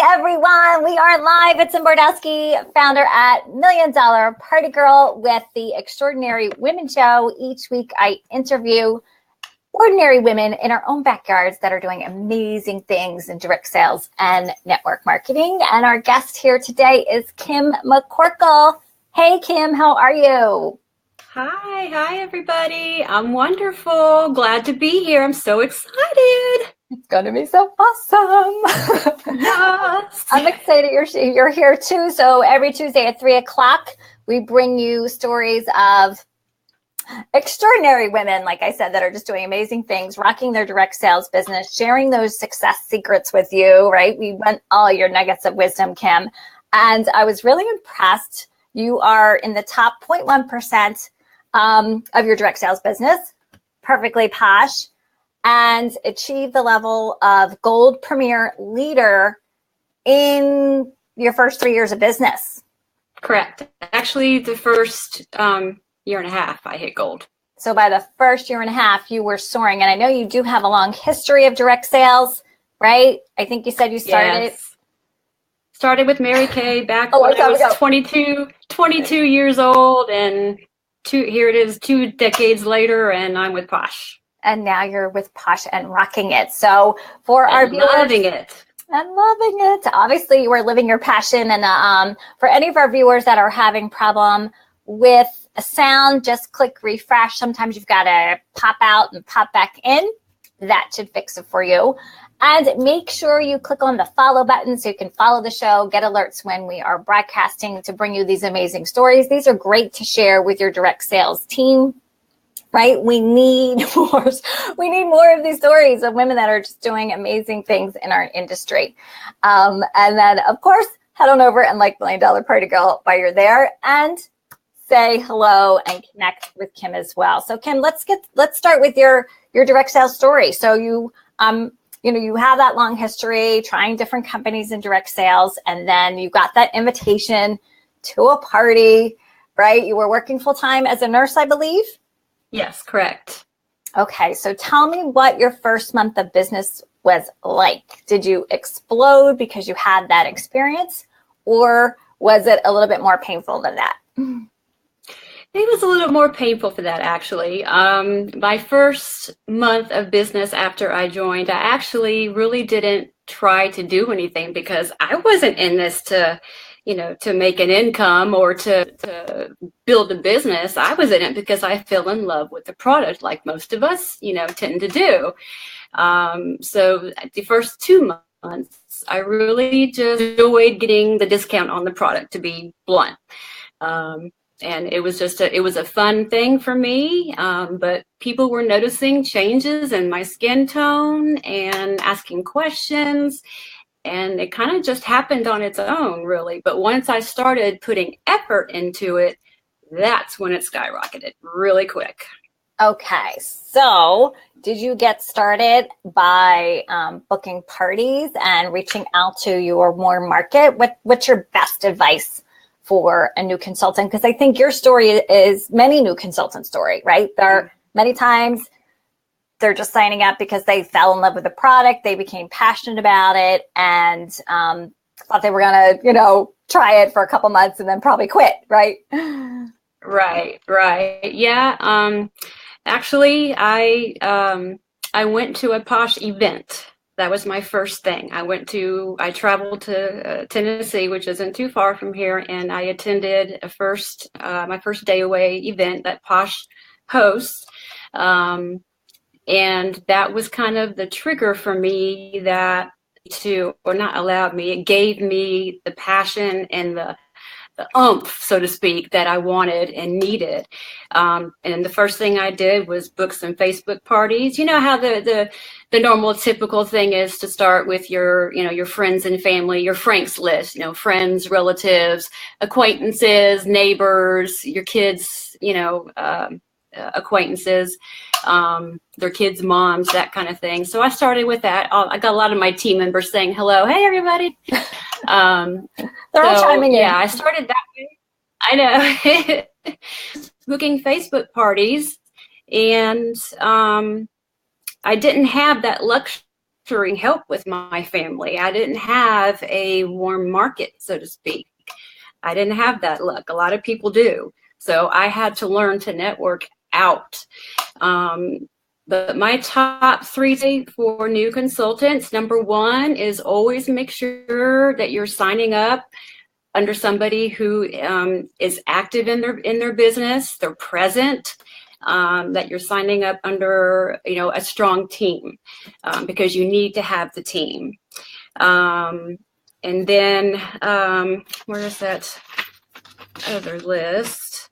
everyone. We are live. It's Lynn Bordowski, founder at $1 Million Party Girl with the Extraordinary Women Show. Each week I interview ordinary women in our own backyards that are doing amazing things in direct sales and network marketing. And our guest here today is Kim McCorkle. Hey, Kim, how are you? Hi, everybody. I'm wonderful. Glad to be here. I'm so excited. It's going to be so awesome. Yes. I'm excited you're here too. So every Tuesday at 3:00, we bring you stories of extraordinary women, like I said, that are just doing amazing things, rocking their direct sales business, sharing those success secrets with you, right? We want all your nuggets of wisdom, Kim. And I was really impressed. You are in the top 0.1% of your direct sales business, Perfectly Posh, and achieve the level of Gold Premier leader in your first 3 years of business. Correct. Actually, the first year and a half, I hit gold. So by the first year and a half, you were soaring. And I know you do have a long history of direct sales, right? I think you said you started. Yes. Started with Mary Kay back when I was 22 years old. And here it is 2 decades later, and I'm with Posh. And now you're with Posh and rocking it. So for our viewers, loving it. And loving it. Obviously, you are living your passion. And for any of our viewers that are having problem with a sound, just click refresh. Sometimes you've got to pop out and pop back in. That should fix it for you. And make sure you click on the follow button so you can follow the show, get alerts when we are broadcasting to bring you these amazing stories. These are great to share with your direct sales team. Right? We need more of these stories of women that are just doing amazing things in our industry. And then, of course, head on over and like $1 Million Party Girl while you're there and say hello and connect with Kim as well. So, Kim, let's start with your direct sales story. So you have that long history trying different companies in direct sales, and then you got that invitation to a party, right? You were working full time as a nurse, I believe. Yes, correct. Okay, so tell me what your first month of business was like. Did you explode because you had that experience, or was it a little bit more painful than that? It was a little more painful for that, actually. My first month of business after I joined, I actually really didn't try to do anything because I wasn't in this to make an income or to build a business. I was in it because I fell in love with the product, like most of us, tend to do. So the first 2 months, I really just enjoyed getting the discount on the product, to be blunt. And it was a fun thing for me. But people were noticing changes in my skin tone and asking questions. And it kind of just happened on its own, really. But once I started putting effort into it, that's when it skyrocketed really quick. Okay. So did you get started by booking parties and reaching out to your warm market? What's your best advice for a new consultant? Because I think your story is many new consultant story, right? There are many times they're just signing up because they fell in love with the product. They became passionate about it and thought they were going to, try it for a couple months and then probably quit, right? Right. Yeah. Actually, I went to a Posh event. That was my first thing. I traveled to Tennessee, which isn't too far from here, and I attended my first day away event that Posh hosts. And that was kind of the trigger for me it gave me the passion and the oomph, so to speak, that I wanted and needed. And the first thing I did was book some Facebook parties. You know how the normal typical thing is to start with your friends and family, your Frank's list, friends, relatives, acquaintances, neighbors, your kids, acquaintances, their kids' moms, that kind of thing. So I started with that. I got a lot of my team members saying hello, hey everybody. They're all chiming in. Yeah, I started that way. I know. Booking Facebook parties, and I didn't have that luxury fostering help with my family. I didn't have a warm market, so to speak. I didn't have that luck. A lot of people do. So I had to learn to network out. But my top 3 for new consultants, number 1 is always make sure that you're signing up under somebody who is active in their business, they're present, that you're signing up under, a strong team, because you need to have the team. And then where is that other list?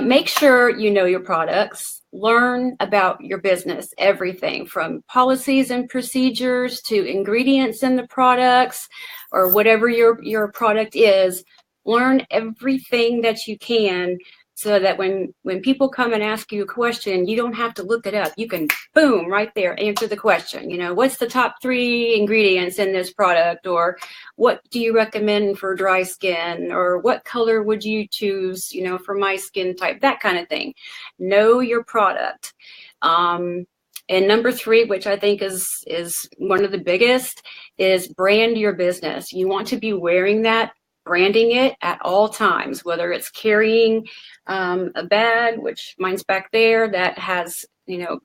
Make sure you know your products. Learn about your business, everything from policies and procedures to ingredients in the products, or whatever your product is. Learn everything that you can, so that when people come and ask you a question, you don't have to look it up. You can, boom, right there, answer the question. What's the top 3 ingredients in this product? Or what do you recommend for dry skin? Or what color would you choose, for my skin type? That kind of thing. Know your product. And number 3, which I think is one of the biggest, is brand your business. You want to be wearing that, branding it at all times, whether it's carrying a bag, which mine's back there, that has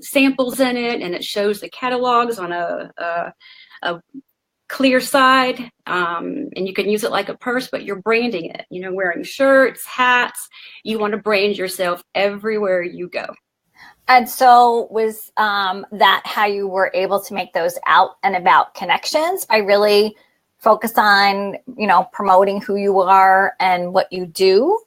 samples in it, and it shows the catalogs on a clear side, and you can use it like a purse, but you're branding it. Wearing shirts, hats. You want to brand yourself everywhere you go. And so was that how you were able to make those out and about connections, by really focus on, promoting who you are and what you do?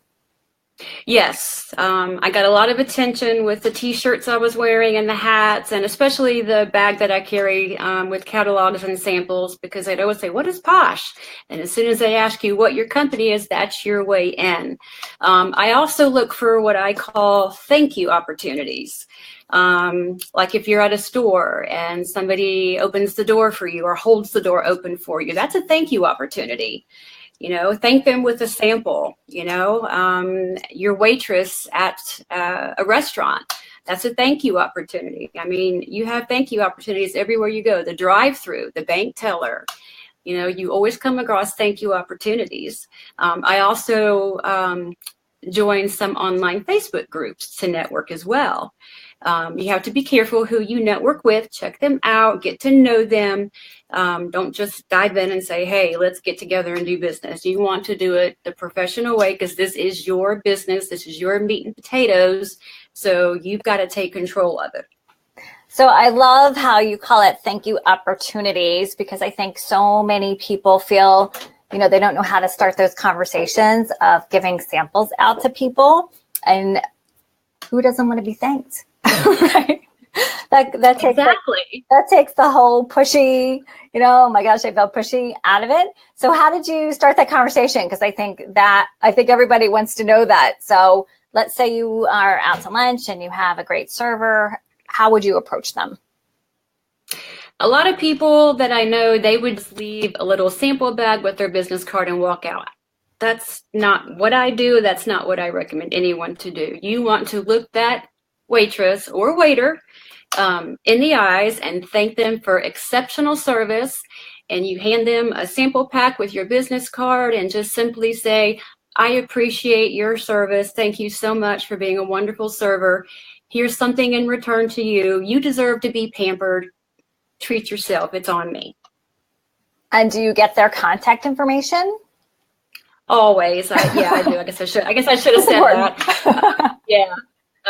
Yes. I got a lot of attention with the t-shirts I was wearing and the hats, and especially the bag that I carry with catalogs and samples, because I'd always say, what is Posh? And as soon as they ask you what your company is, that's your way in. I also look for what I call thank you opportunities. Like if you're at a store and somebody opens the door for you or holds the door open for you, that's a thank you opportunity. Thank them with a sample. Your waitress at a restaurant, that's a thank you opportunity. I mean, you have thank you opportunities everywhere you go. The drive-through, the bank teller, you always come across thank you opportunities. I also joined some online Facebook groups to network as well. You have to be careful who you network with. Check them out, get to know them. Don't just dive in and say, hey, let's get together and do business. You want to do it the professional way, because this is your business. This is your meat and potatoes. So you've got to take control of it. So I love how you call it thank you opportunities, because I think so many people feel, they don't know how to start those conversations of giving samples out to people. And who doesn't want to be thanked? Right? That takes exactly. That takes the whole pushy, oh my gosh, I felt pushy out of it. So how did you start that conversation? Because I think everybody wants to know that. So let's say you are out to lunch and you have a great server. How would you approach them? A lot of people that I know, they would just leave a little sample bag with their business card and walk out. That's not what I do. That's not what I recommend anyone to do. You want to look that waitress or waiter in the eyes and thank them for exceptional service. And you hand them a sample pack with your business card and just simply say, I appreciate your service. Thank you so much for being a wonderful server. Here's something in return to you. You deserve to be pampered. Treat yourself. It's on me. And do you get their contact information? Always. I do. I guess I should have said that. Yeah.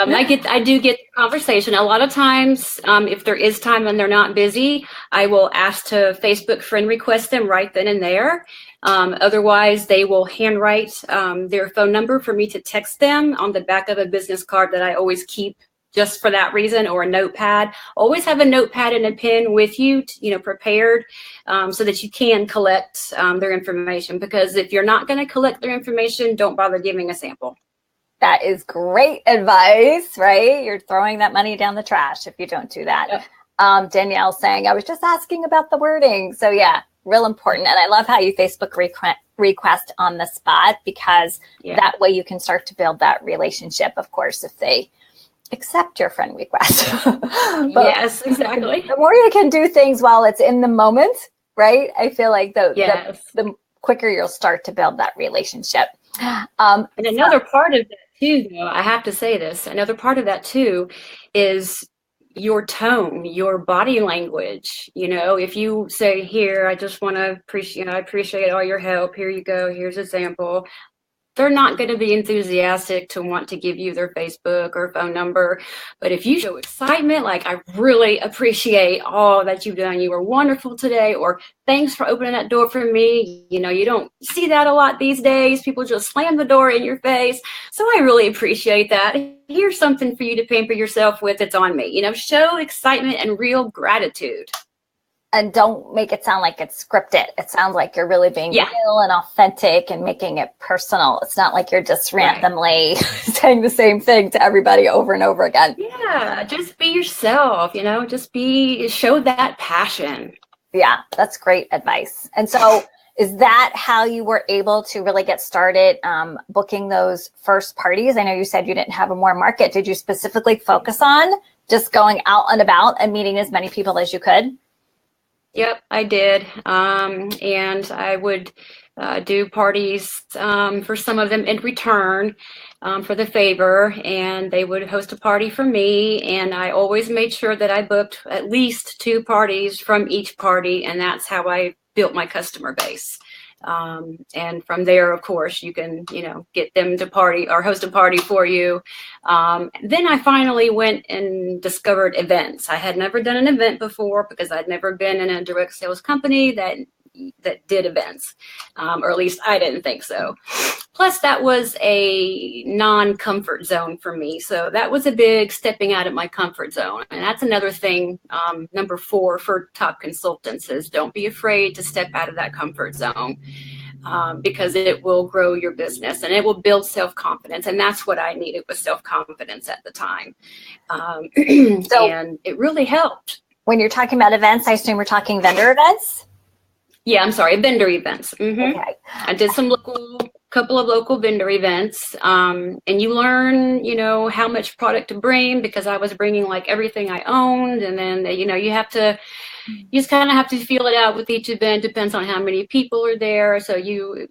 I do get the conversation. A lot of times, if there is time and they're not busy, I will ask to Facebook friend request them right then and there. Otherwise, they will handwrite their phone number for me to text them on the back of a business card that I always keep just for that reason, or a notepad. Always have a notepad and a pen with you, prepared, so that you can collect their information. Because if you're not going to collect their information, don't bother giving a sample. That is great advice, right? You're throwing that money down the trash if you don't do that. Yep. Danielle's saying, I was just asking about the wording. So yeah, real important. And I love how you Facebook request on the spot, because that way you can start to build that relationship, of course, if they accept your friend request. Yes, exactly. The more you can do things while it's in the moment, right? I feel like the quicker you'll start to build that relationship. And another part of that too, though, I have to say this, another part of that too is your tone, your body language. If you say, here, I just want to I appreciate all your help. Here you go. Here's a sample. They're not going to be enthusiastic to want to give you their Facebook or phone number. But if you show excitement, like, I really appreciate all that you've done. You were wonderful today, or thanks for opening that door for me. You don't see that a lot these days. People just slam the door in your face. So I really appreciate that. Here's something for you to pamper yourself with. It's on me. Show excitement and real gratitude. And don't make it sound like it's scripted. It sounds like you're really being real and authentic and making it personal. It's not like you're just randomly saying the same thing to everybody over and over again. Yeah, just be yourself, show that passion. Yeah, that's great advice. And so is that how you were able to really get started booking those first parties? I know you said you didn't have a warm market. Did you specifically focus on just going out and about and meeting as many people as you could? Yep, I did. And I would do parties for some of them in return for the favor, and they would host a party for me. And I always made sure that I booked at least 2 parties from each party, and that's how I built my customer base. And from there, of course, you can, get them to party or host a party for you. Then I finally went and discovered events. I had never done an event before because I'd never been in a direct sales company that did events, or at least I didn't think so. Plus, that was a non-comfort zone for me. So that was a big stepping out of my comfort zone. And that's another thing, number 4 for top consultants is don't be afraid to step out of that comfort zone, because it will grow your business and it will build self-confidence. And that's what I needed, was self-confidence at the time. And it really helped. When you're talking about events, I assume we're talking vendor events? Yeah, I'm sorry, vendor events. Okay. I did some couple of local vendor events, and you learn, how much product to bring, because I was bringing like everything I owned, and then you just kind of have to feel it out with each event. Depends on how many people are there, so you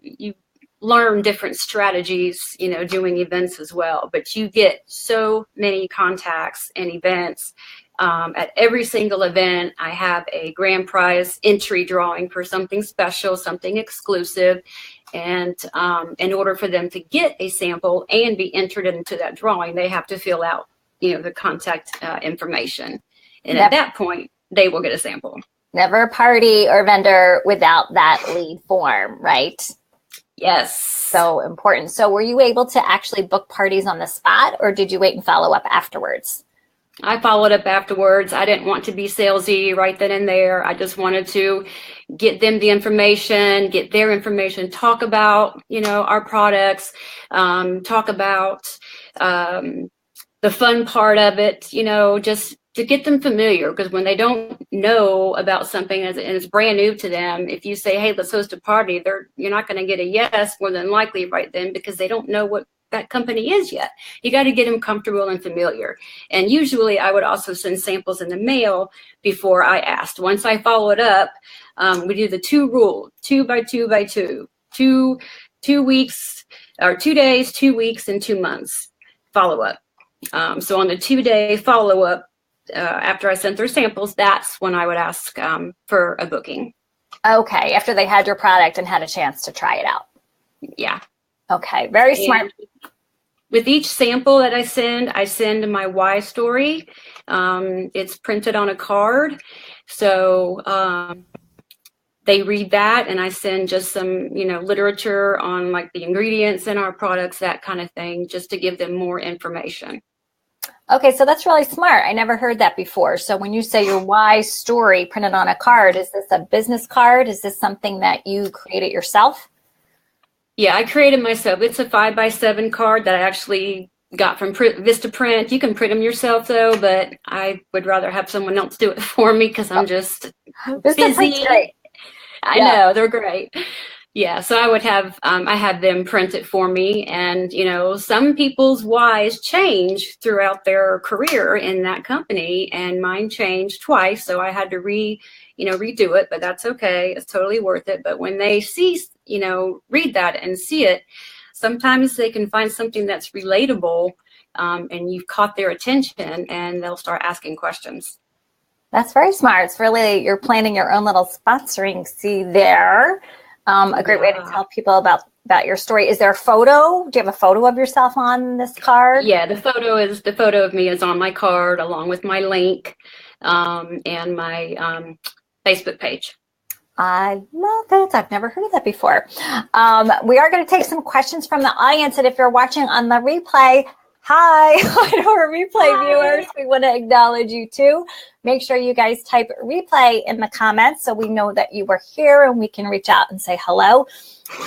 learn different strategies, doing events as well. But you get so many contacts and events. At every single event, I have a grand prize entry drawing for something special, something exclusive. And in order for them to get a sample and be entered into that drawing, they have to fill out, the contact information. And at that point, they will get a sample. Never a party or vendor without that lead form, right? Yes. So important. So were you able to actually book parties on the spot, or did you wait and follow up afterwards? I followed up afterwards. I didn't want to be salesy right then and there. I just wanted to get them the information, get their information, talk about, our products, talk about the fun part of it, just to get them familiar. Because when they don't know about something and it's brand new to them, if you say, hey, let's host a party, you're not going to get a yes more than likely right then, because they don't know what that company is yet. You got to get them comfortable and familiar. And usually I would also send samples in the mail before I asked. Once I followed up, we do the 2 rule, 2 by 2 by 2, 2 weeks or 2 days, 2 weeks, and 2 months follow up. So on the 2-day follow up, after I sent their samples, that's when I would ask for a booking. Okay. After they had your product and had a chance to try it out. Yeah. Okay, very smart. And with each sample that I send my why story. It's printed on a card. So they read that, and I send just some, literature on like the ingredients in our products, that kind of thing, just to give them more information. Okay, so that's really smart. I never heard that before. So when you say your why story printed on a card, is this a business card? Is this something that you created yourself? Yeah, I created myself. It's a 5x7 card that I actually got from Vistaprint. You can print them yourself though, but I would rather have someone else do it for me because I'm just busy. Great. I know, they're great. Yeah, so I would have I had them print it for me, and some people's whys change throughout their career in that company, and mine changed twice, so I had to redo it, but that's okay. It's totally worth it. But when they see, read that and see it, sometimes they can find something that's relatable, and you've caught their attention, and they'll start asking questions. That's very smart. It's really, you're planting your own little sponsoring seed there. A great way to tell people about your story. Is there a photo? Do you have a photo of yourself on this card? Yeah, the photo of me is on my card, along with my link and my Facebook page. I love it. I've never heard of that before. We are going to take some questions from the audience, and if you're watching on the replay, hi, I know our replay viewers. We want to acknowledge you too. Make sure you guys type replay in the comments so we know that you were here and we can reach out and say hello.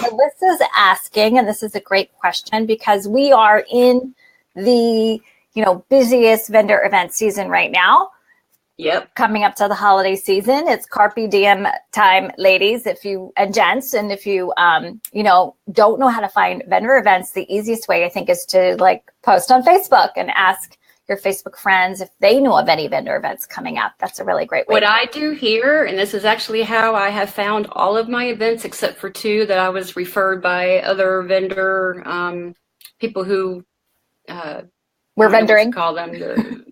Melissa's asking, and this is a great question because we are in the busiest vendor event season right now. Yep. Coming up to the holiday season, it's Carpe Diem time, ladies, and gents. And if you, don't know how to find vendor events, the easiest way I think is to post on Facebook and ask your Facebook friends if they know of any vendor events coming up. That's a really great way. What I do here, and this is actually how I have found all of my events except for 2 that I was referred by other vendor people who we're vendoring. Call them.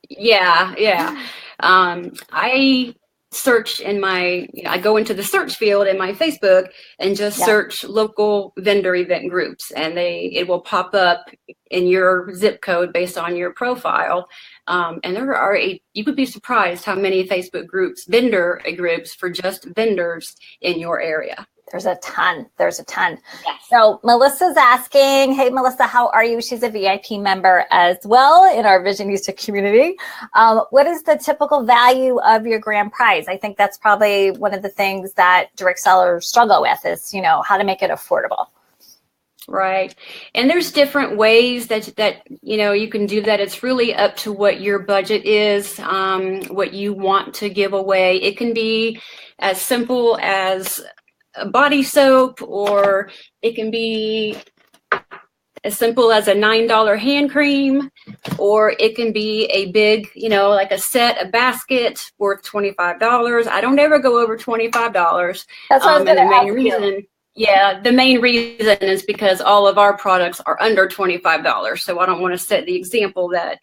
Yeah. I search I go into the search field in my Facebook and just search local vendor event groups, and it will pop up in your zip code based on your profile. And there are you would be surprised how many Facebook groups, vendor groups for just vendors in your area. There's a ton. Yes. So Melissa's asking, hey, Melissa, how are you? She's a VIP member as well in our Visionista community. What is the typical value of your grand prize? I think that's probably one of the things that direct sellers struggle with is, how to make it affordable. Right. And there's different ways that you can do that. It's really up to what your budget is, what you want to give away. It can be as simple as body soap, or it can be as simple as a $9 hand cream, or it can be a big, like a basket worth $25. I don't ever go over $25. That's what I was going to ask you. Yeah, the main reason is because all of our products are under $25. So I don't want to set the example that,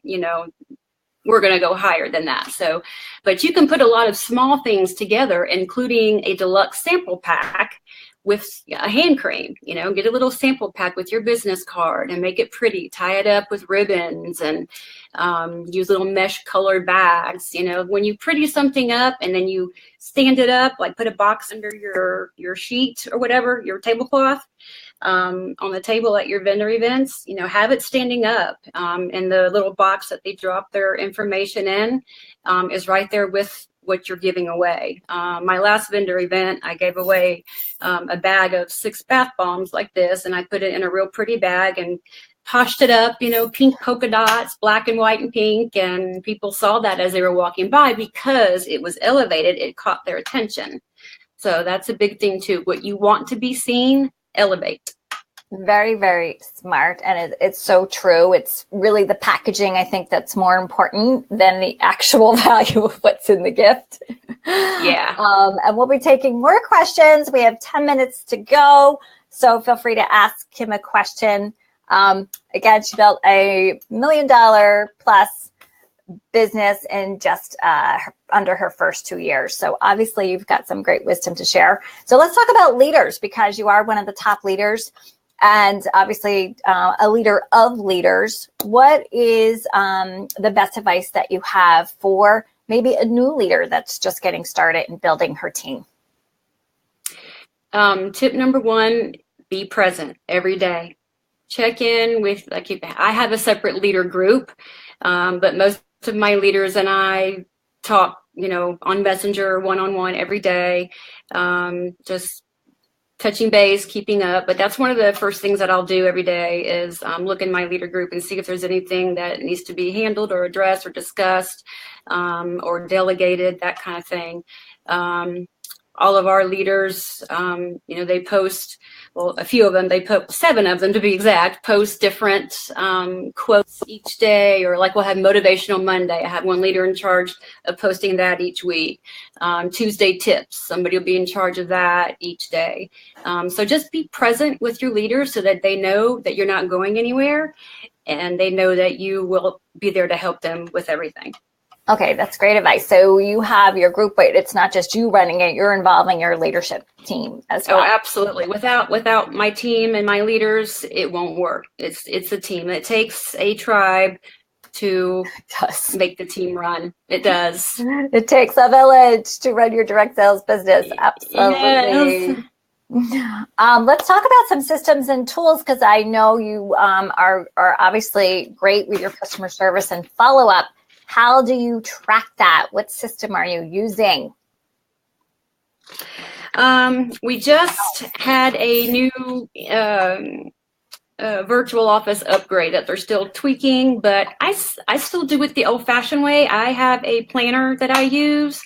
we're going to go higher than that. So, but you can put a lot of small things together, including a deluxe sample pack with a hand cream, get a little sample pack with your business card and make it pretty, tie it up with ribbons and use little mesh colored bags. When you pretty something up and then you stand it up, like put a box under your sheet or whatever, your tablecloth, on the table at your vendor events, have it standing up, and the little box that they drop their information in is right there with what you're giving away. My last vendor event, I gave away a bag of 6 bath bombs like this, and I put it in a real pretty bag and poshed it up, pink polka dots, black and white and pink, and people saw that as they were walking by because it was elevated, it caught their attention. So that's a big thing too. What you want to be seen, elevate. Very, very smart. And it's so true. It's really the packaging, I think, that's more important than the actual value of what's in the gift. Yeah. And we'll be taking more questions. We have 10 minutes to go. So feel free to ask Kim a question. Again, she built a $1 million plus business in just under her first 2 years. So obviously you've got some great wisdom to share. So let's talk about leaders, because you are one of the top leaders and obviously a leader of leaders. What is the best advice that you have for maybe a new leader that's just getting started and building her team? Tip number 1, be present every day. Check in with, I have a separate leader group, but most of my leaders and I talk, on Messenger, one-on-one every day, just touching base, keeping up. But that's one of the first things that I'll do every day is look in my leader group and see if there's anything that needs to be handled or addressed or discussed or delegated, that kind of thing. all of our leaders, they post, well, a few of them, they post 7 of them to be exact, post different quotes each day, or like we'll have Motivational Monday. I have one leader in charge of posting that each week. Tuesday tips, somebody will be in charge of that each day. So just be present with your leaders so that they know that you're not going anywhere, and they know that you will be there to help them with everything. Okay, that's great advice. So you have your group, but it's not just you running it, you're involving your leadership team as well. Oh, absolutely. Without my team and my leaders, it won't work. It's a team. It takes a tribe to make the team run. It does. It takes a village to run your direct sales business. Absolutely. Yes. Let's talk about some systems and tools, because I know you are obviously great with your customer service and follow-up. How do you track that? What system are you using? We just had a new virtual office upgrade that they're still tweaking, but I still do it the old-fashioned way. I have a planner that I use,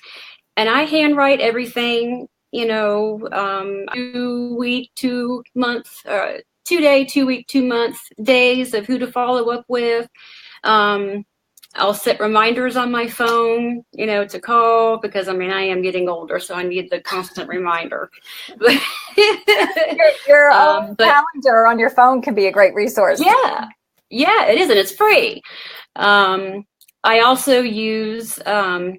and I handwrite everything, 2 week, 2 month, 2 day, 2 week, 2 month days of who to follow up with. I'll set reminders on my phone, to call, because I am getting older, so I need the constant reminder. Your own calendar on your phone can be a great resource. Yeah, it is, and it's free. I also use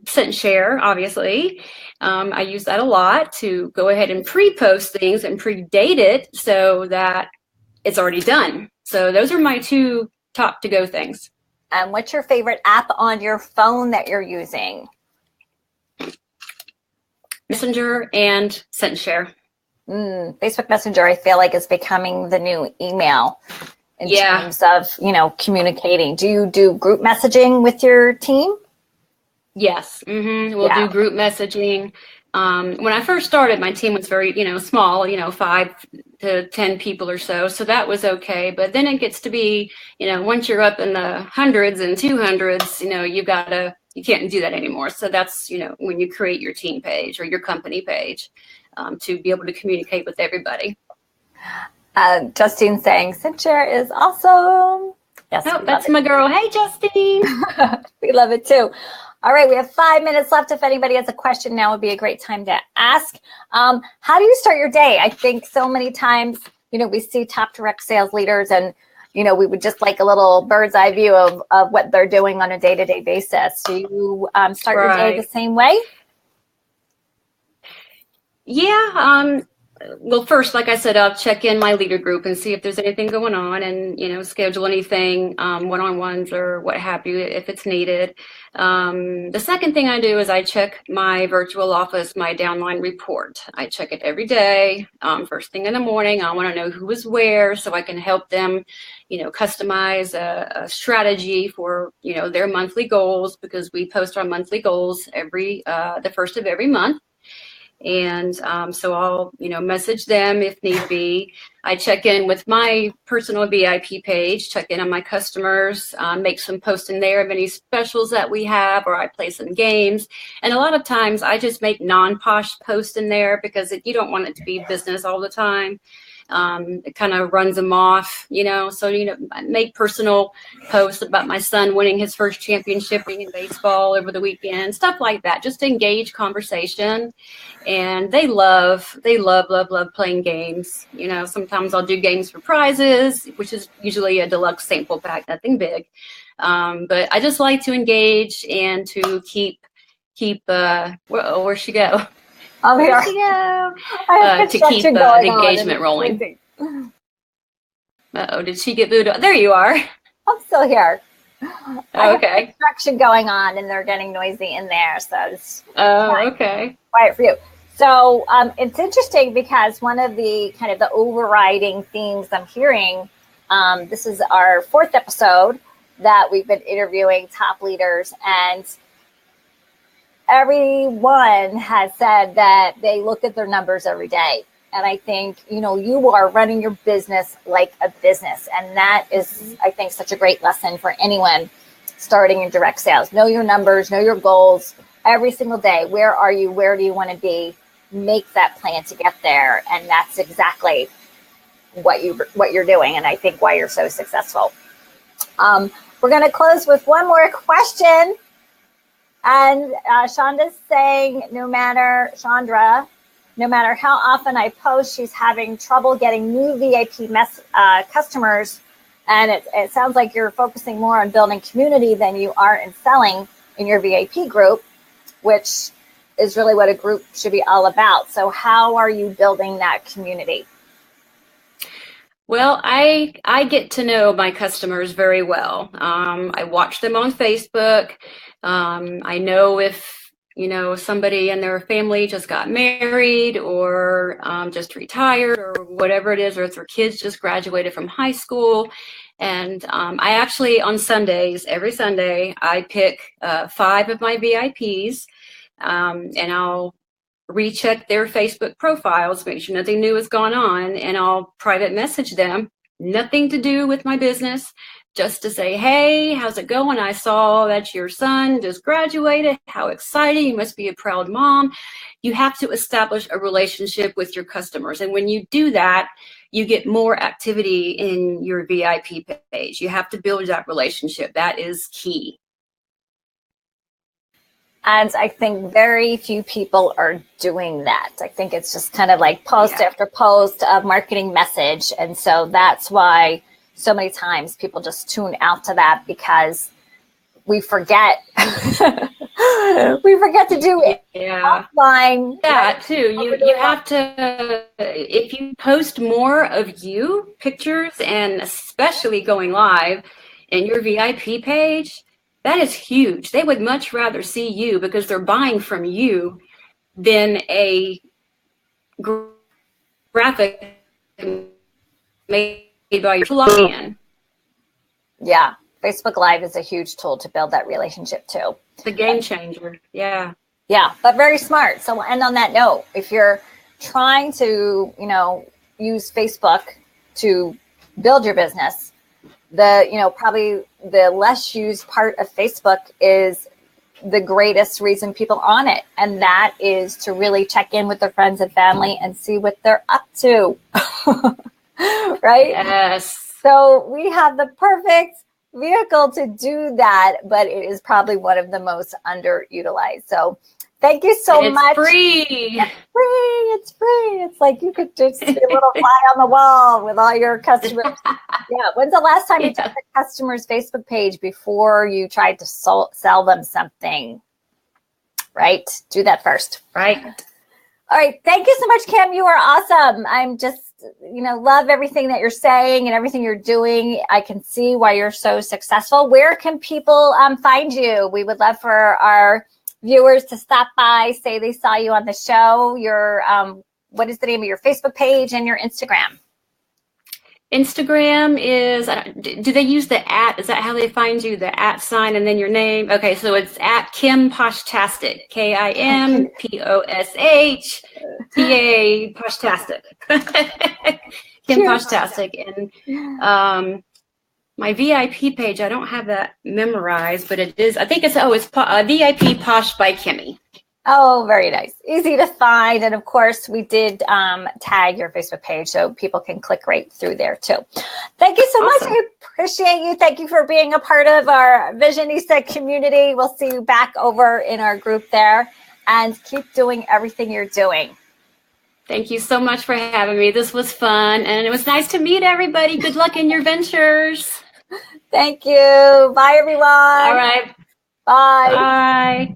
Sent Share, obviously. I use that a lot to go ahead and pre-post things and predate it so that it's already done. So those are my 2 top to-go things. And what's your favorite app on your phone that you're using? Messenger and Sent Share. Facebook Messenger, I feel like, is becoming the new email in terms of, communicating. Do you do group messaging with your team? Yes. We'll do group messaging. When I first started, my team was very, small, 5 to 10 people or so. So that was okay. But then it gets to be, once you're up in the hundreds and 200s, you can't do that anymore. So that's, when you create your team page or your company page to be able to communicate with everybody. Justine saying, Sent Share is awesome. Yes, that's my girl. Hey, Justine. We love it too. All right, we have 5 minutes left. If anybody has a question, now would be a great time to ask. How do you start your day? I think so many times, we see top direct sales leaders, and, we would just like a little bird's eye view of what they're doing on a day-to-day basis. Do you start your day the same way? Yeah. Well, first, like I said, I'll check in my leader group and see if there's anything going on, and, schedule anything, one-on-ones or what have you, if it's needed. The second thing I do is I check my virtual office, my downline report. I check it every day. First thing in the morning, I want to know who was where so I can help them, customize a strategy for, their monthly goals, because we post our monthly goals the first of every month. And so I'll, message them if need be. I check in with my personal VIP page, check in on my customers, make some posts in there of any specials that we have, or I play some games. And a lot of times I just make non-posh posts in there, because you don't want it to be business all the time. It kind of runs them off, so, I make personal posts about my son winning his first championship in baseball over the weekend, stuff like that, just to engage conversation. And they love playing games. Sometimes I'll do games for prizes, which is usually a deluxe sample pack, nothing big. But I just like to engage and to keep where'd she go? Oh, here. To keep the engagement rolling. Uh-oh, did she get booed? There you are. I'm still here. Okay. Construction going on, and they're getting noisy in there, so it's okay. Quiet for you. So it's interesting, because one of the kind of the overriding themes I'm hearing, this is our 4th episode that we've been interviewing top leaders, and everyone has said that they look at their numbers every day. And I think, you are running your business like a business. And that is, I think, such a great lesson for anyone starting in direct sales. Know your numbers, know your goals every single day. Where are you? Where do you want to be? make that plan to get there. And that's exactly what you're doing. And I think why you're so successful. We're going to close with one more question. And Shonda's saying, no matter how often I post, she's having trouble getting new VIP customers. And it sounds like you're focusing more on building community than you are in selling in your VIP group, which is really what a group should be all about. So how are you building that community? Well, I get to know my customers very well. I watch them on Facebook. I know if, somebody in their family just got married or just retired or whatever it is, or if their kids just graduated from high school. And I actually, on Sundays, every Sunday, I pick 5 of my VIPs and I'll recheck their Facebook profiles, make sure nothing new has gone on, and I'll private message them. Nothing to do with my business, just to say, hey, how's it going? I saw that your son just graduated. How exciting. You must be a proud mom. You have to establish a relationship with your customers. And when you do that, you get more activity in your VIP page. You have to build that relationship. That is key. And I think very few people are doing that. I think it's just kind of like post after post of marketing message. And so that's why so many times people just tune out to that, because we forget. We forget to do it offline. That too. You have to, if you post more of you, pictures, and especially going live in your VIP page, that is huge. They would much rather see you because they're buying from you than a graphic made by your client. Yeah, Facebook Live is a huge tool to build that relationship too. It's a game changer. Yeah. Yeah, but very smart. So we'll end on that note. If you're trying to, use Facebook to build your business, probably the less used part of Facebook is the greatest reason people are on it. And that is to really check in with their friends and family and see what they're up to. Right? Yes. So we have the perfect vehicle to do that, but it is probably one of the most underutilized. So thank you so much. Free. It's free. It's free. It's like you could just be a little fly on the wall with all your customers. Yeah. When's the last time you checked the customer's Facebook page before you tried to sell them something? Right? Do that first. Right. All right. Thank you so much, Kim. You are awesome. I'm just, love everything that you're saying and everything you're doing. I can see why you're so successful. Where can people find you? We would love for our viewers to stop by, say they saw you on the show. Your what is the name of your Facebook page and your Instagram? Instagram is, do they use the @ is that how they find you, the @ sign and then your name? Okay, so it's @Kim Poshtastic, KIMPOSHTA Poshtastic. Kim Poshtastic. And my VIP page, I don't have that memorized, but it is, I think it's VIP Posh by Kimmy. Oh, very nice. Easy to find. And of course, we did tag your Facebook page so people can click right through there too. Thank you so much. I appreciate you. Thank you for being a part of our Visionista community. We'll see you back over in our group there, and keep doing everything you're doing. Thank you so much for having me. This was fun, and it was nice to meet everybody. Good luck in your ventures. Thank you. Bye, everyone. All right. Bye. Bye.